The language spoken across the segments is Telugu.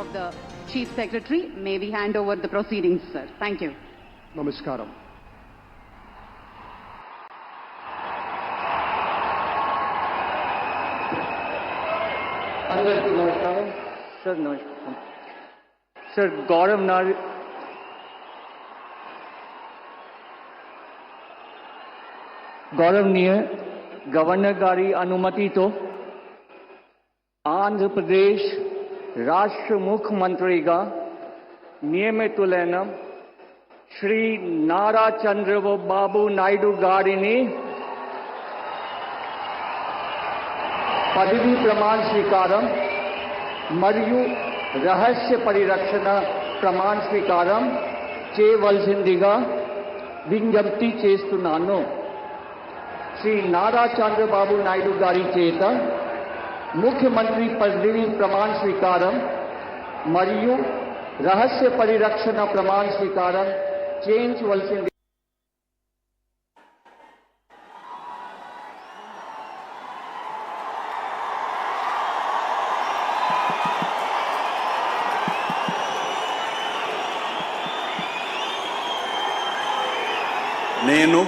of the Chief Secretary, may we hand over the proceedings, sir. Thank you. Namaskaram. అందరికీ నమస్కారం సార్. నమస్కారం సార్. गौरवनीय गवर्नर गारी अनुमति तो आंध्र प्रदेश राष्ट्र मुख्यमंत्री का नियमितुलैन श्री नारा चंद्रबाबु नायडू गारिनी పదవీ ప్రమాణ స్వీకారం మరియు రహస్య పరిరక్షణ ప్రమాణ స్వీకారం చేయవలసిందిగా విజ్ఞప్తి చేస్తున్నాను. శ్రీ నారా చంద్రబాబు నాయుడు గారి చేత ముఖ్యమంత్రి పదవీ ప్రమాణ స్వీకారం మరియు రహస్య పరిరక్షణ ప్రమాణ స్వీకారం చేయించవలసింది. నేను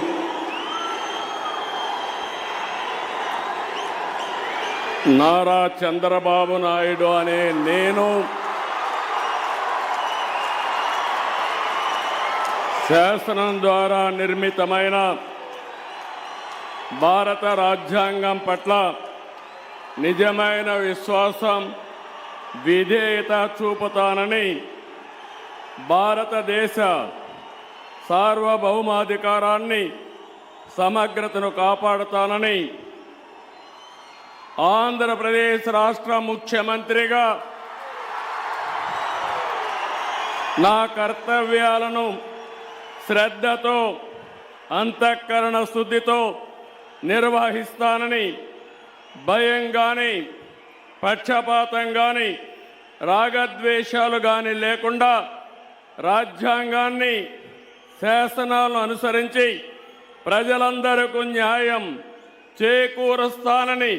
నారా చంద్రబాబు నాయుడు అనే నేను శాసనం ద్వారా నిర్మితమైన భారత రాజ్యాంగం పట్ల నిజమైన విశ్వాసం విధేయత చూపుతానని, భారతదేశ సార్వభౌమాధికారాన్ని సమగ్రతను కాపాడుతానని, ఆంధ్రప్రదేశ్ రాష్ట్ర ముఖ్యమంత్రిగా నా కర్తవ్యాలను శ్రద్ధతో అంతఃకరణ శుద్ధితో నిర్వహిస్తానని, భయం కానీ పక్షపాతం కానీ రాగద్వేషాలు కానీ లేకుండా రాజ్యాంగాన్ని శాసనాలను అనుసరించి ప్రజలందరికీ న్యాయం చేకూరుస్తానని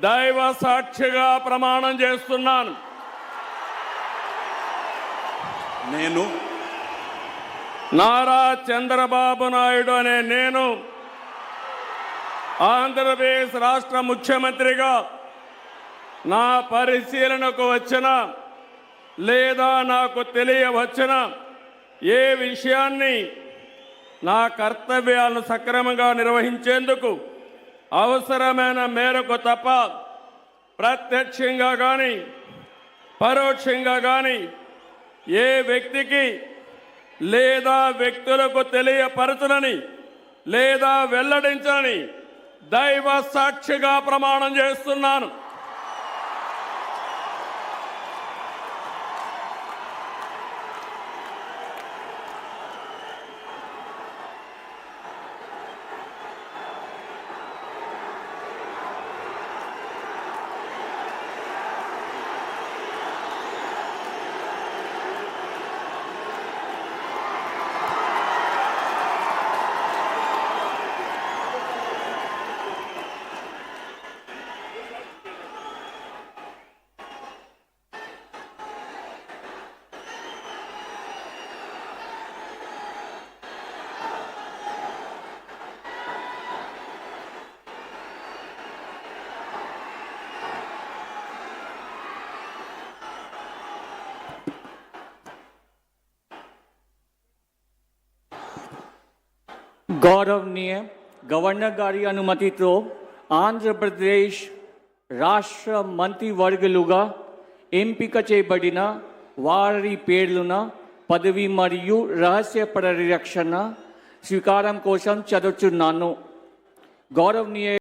దైవ సాక్షిగా ప్రమాణం చేస్తున్నాను. నేను నారా చంద్రబాబు నాయుడు అనే నేను ఆంధ్రప్రదేశ్ రాష్ట్ర ముఖ్యమంత్రిగా నా పరిశీలనకు వచ్చిన లేదా నాకు తెలియవచ్చిన ఏ విషయాన్ని నా కర్తవ్యాలను సక్రమంగా నిర్వహించేందుకు అవసరమైన మేరకు తప్ప ప్రత్యక్షంగా కానీ పరోక్షంగా కానీ ఏ వ్యక్తికి లేదా వ్యక్తులకు తెలియపరచనని లేదా వెల్లడించని దైవ సాక్షిగా ప్రమాణం చేస్తున్నాను. गौरवनीय गवर्नर गारी अनुमति तो आंध्र प्रदेश राष्ट्र మంత్రివర్గులుగా ఎంపిక చేయబడిన వారి పేర్లున పదవి మరియు రహస్య పరిరక్షణ స్వీకారం కోసం చదువుతున్నాను. గౌరవనీయ